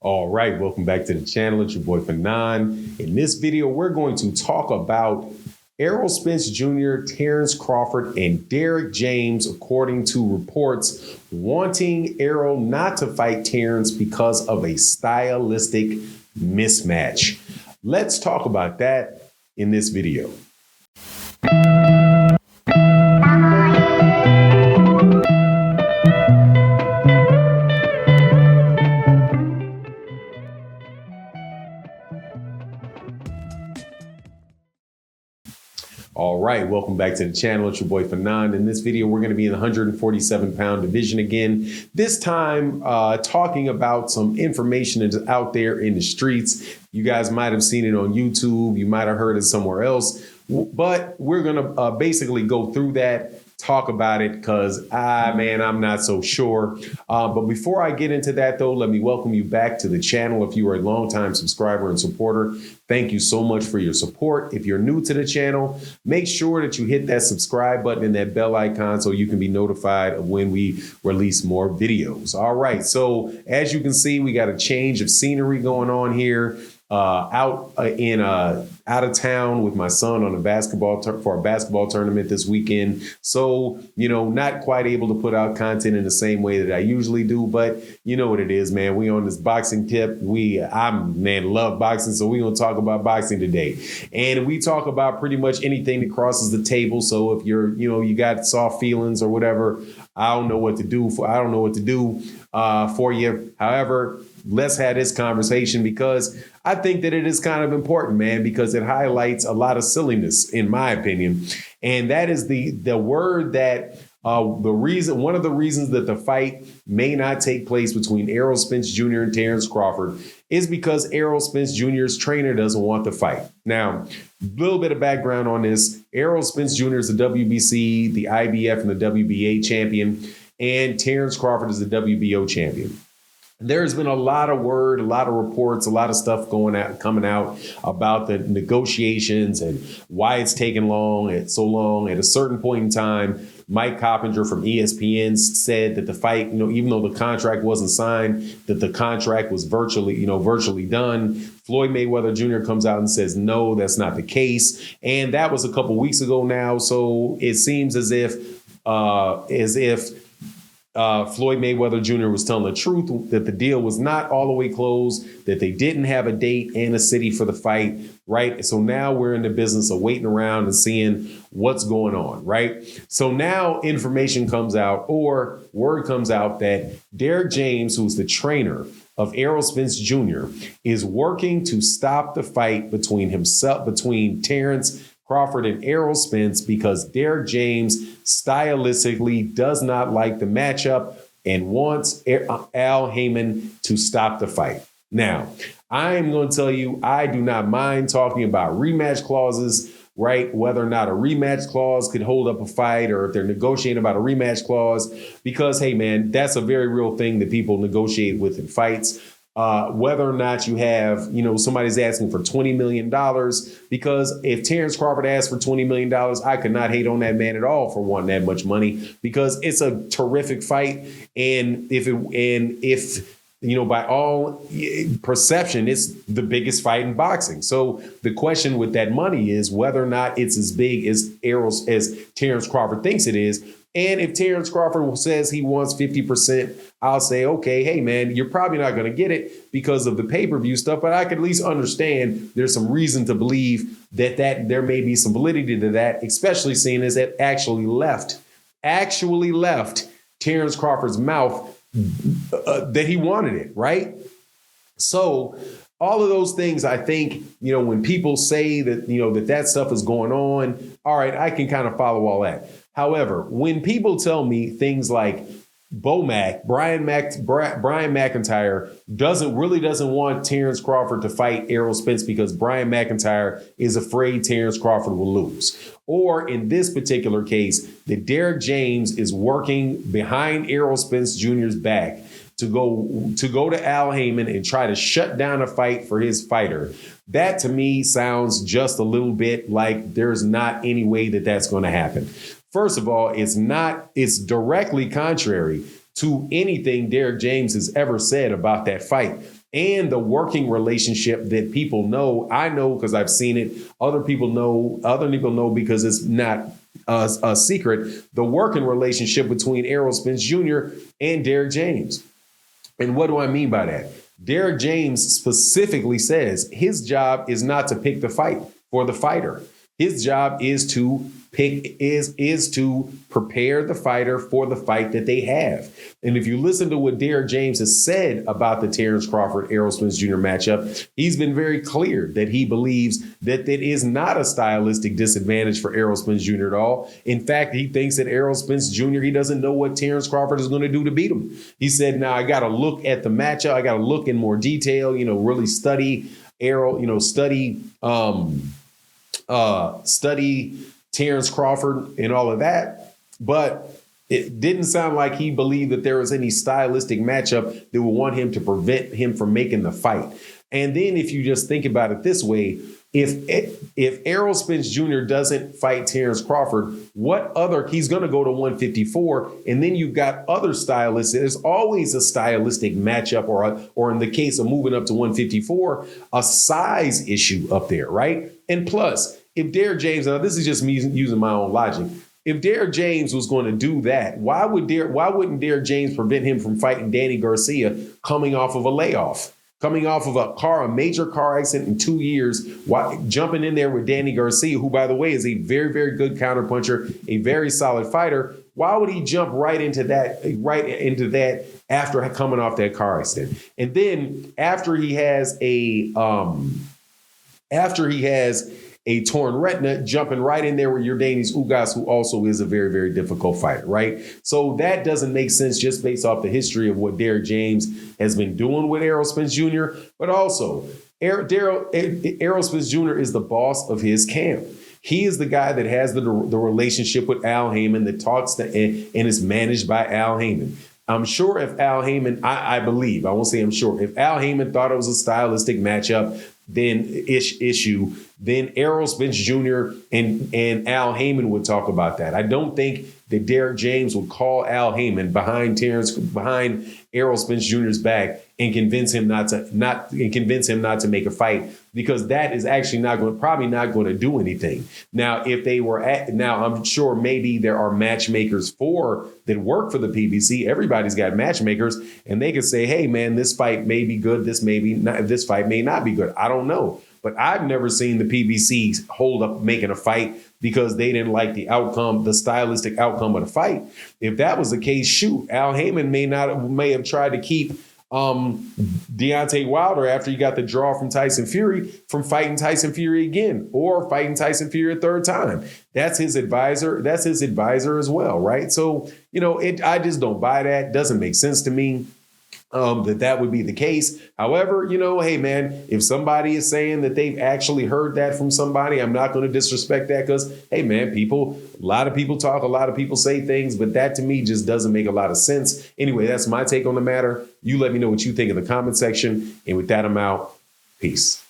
All right, welcome back to the channel. It's your boy Fanon. In this video, we're going to talk about Errol Spence Jr., Terence Crawford, and Derrick James, according to reports, wanting Errol not to fight Terence because of a stylistic mismatch. Let's talk about that in this video. All right, welcome back to the channel. It's your boy Fanon. In this video, we're going to be in the 147-pound division again. This time, talking about some information that's out there in the streets. You guys might have seen it on YouTube. You might have heard it somewhere else. But we're going to basically go through that, talk about it, because, I'm not so sure. But before I get into that, though, let me welcome you back to the channel. If you are a longtime subscriber and supporter, thank you so much for your support. If you're new to the channel, make sure that you hit that subscribe button and that bell icon so you can be notified of when we release more videos. All right, so as you can see, we got a change of scenery going on here. Out of town with my son on for a basketball tournament this weekend. So, not quite able to put out content in the same way that I usually do, but you know what it is, man. We on this boxing tip. Love boxing. So we're going to talk about boxing today. And we talk about pretty much anything that crosses the table. So if you got soft feelings or whatever, I don't know what to do for you. However, let's have this conversation because I think that it is kind of important, man, because it highlights a lot of silliness, in my opinion. And that is the word that one of the reasons that the fight may not take place between Errol Spence Jr. and Terence Crawford is because Errol Spence Jr.'s trainer doesn't want the fight. Now, a little bit of background on this. Errol Spence Jr. is the WBC, the IBF, and the WBA champion, and Terence Crawford is the WBO champion. There's been a lot of word, a lot of reports, a lot of stuff coming out about the negotiations and why it's taken so long. At a certain point in time, Mike Coppinger from ESPN said that the fight, even though the contract wasn't signed, that the contract was virtually done. Floyd Mayweather Jr. comes out and says, no, that's not the case. And that was a couple weeks ago now. So it seems as if Floyd Mayweather Jr. was telling the truth, that the deal was not all the way closed, that they didn't have a date and a city for the fight, right? So now we're in the business of waiting around and seeing what's going on, right? So now information comes out, or word comes out, that Derrick James, who's the trainer of Errol Spence Jr., is working to stop the fight between Terence Crawford and Errol Spence because Derrick James stylistically does not like the matchup and wants Al Haymon to stop the fight. Now, I am going to tell you, I do not mind talking about rematch clauses, right? Whether or not a rematch clause could hold up a fight, or if they're negotiating about a rematch clause, because, hey, man, that's a very real thing that people negotiate with in fights. Whether or not you have, somebody's asking for $20 million, because if Terence Crawford asked for $20 million, I could not hate on that man at all for wanting that much money, because it's a terrific fight. And if by all perception, it's the biggest fight in boxing. So the question with that money is whether or not it's as big as Terence Crawford thinks it is. And if Terence Crawford says he wants 50%, I'll say, okay, hey, man, you're probably not going to get it because of the pay-per-view stuff, but I can at least understand there's some reason to believe that there may be some validity to that, especially seeing as it actually left Terence Crawford's mouth that he wanted it, right? So all of those things, I think, when people say that, that stuff is going on, all right, I can kind of follow all that. However, when people tell me things like Brian McIntyre doesn't want Terence Crawford to fight Errol Spence because Brian McIntyre is afraid Terence Crawford will lose. Or in this particular case, that Derrick James is working behind Errol Spence Jr.'s back to go to Al Haymon and try to shut down a fight for his fighter. That to me sounds just a little bit like there's not any way that that's going to happen. First of all, it's directly contrary to anything Derrick James has ever said about that fight. and the working relationship that people know. I know because I've seen it. Other people know because it's not a secret. The working relationship between Errol Spence Jr. and Derrick James. And what do I mean by that? Derrick James specifically says his job is not to pick the fight for the fighter. His job is to prepare the fighter for the fight that they have. And if you listen to what Derrick James has said about the Terence Crawford Errol Spence Jr. matchup, he's been very clear that he believes that it is not a stylistic disadvantage for Errol Spence Jr. at all. In fact, he thinks that Errol Spence Jr., he doesn't know what Terence Crawford is going to do to beat him. He said, now I got to look at the matchup. I got to look in more detail, really study Errol, study Terence Crawford and all of that. But it didn't sound like he believed that there was any stylistic matchup that would want him to prevent him from making the fight. And then if you just think about it this way, if Errol Spence Jr. doesn't fight Terence Crawford, he's going to go to 154, and then you've got other stylists. There's always a stylistic matchup, or in the case of moving up to 154, a size issue up there, right? And plus, if Derrick James, now this is just me using my own logic, if Derrick James was going to do that, why wouldn't Derrick James prevent him from fighting Danny Garcia coming off of a layoff? Coming off of a major car accident in 2 years, jumping in there with Danny Garcia, who, by the way, is a very, very good counterpuncher, a very solid fighter. Why would he jump right into that after coming off that car accident? And then after he has a torn retina, jumping right in there with Yordenis Ugas, who also is a very, very difficult fighter, right? So that doesn't make sense just based off the history of what Derrick James has been doing with Errol Spence Jr., but also Errol Spence Jr. is the boss of his camp. He is the guy that has the relationship with Al Haymon, that talks to and is managed by Al Haymon. I'm sure if Al Haymon, I believe, I won't say I'm sure, if Al Haymon thought it was a stylistic matchup, then then Errol Spence Jr. and Al Haymon would talk about that. I don't think that Derrick James would call Al Haymon behind Errol Spence Jr.'s back and convince him not to make a fight, because that is actually probably not going to do anything. Now, I'm sure maybe there are matchmakers that work for the PBC. Everybody's got matchmakers, and they could say, hey man, this fight may be good. This fight may not be good. I don't know. But I've never seen the PBC hold up making a fight because they didn't like the outcome, the stylistic outcome of the fight. If that was the case, shoot, Al Haymon may have tried to keep Deontay Wilder, after he got the draw from Tyson Fury, from fighting Tyson Fury again, or fighting Tyson Fury a third time. That's his advisor. That's his advisor as well, right? So, I just don't buy that. Doesn't make sense to me. That would be the case. However, hey, man, if somebody is saying that they've actually heard that from somebody, I'm not going to disrespect that, because, hey, man, a lot of people talk, a lot of people say things, but that to me just doesn't make a lot of sense. Anyway, that's my take on the matter. You let me know what you think in the comment section. And with that, I'm out. Peace.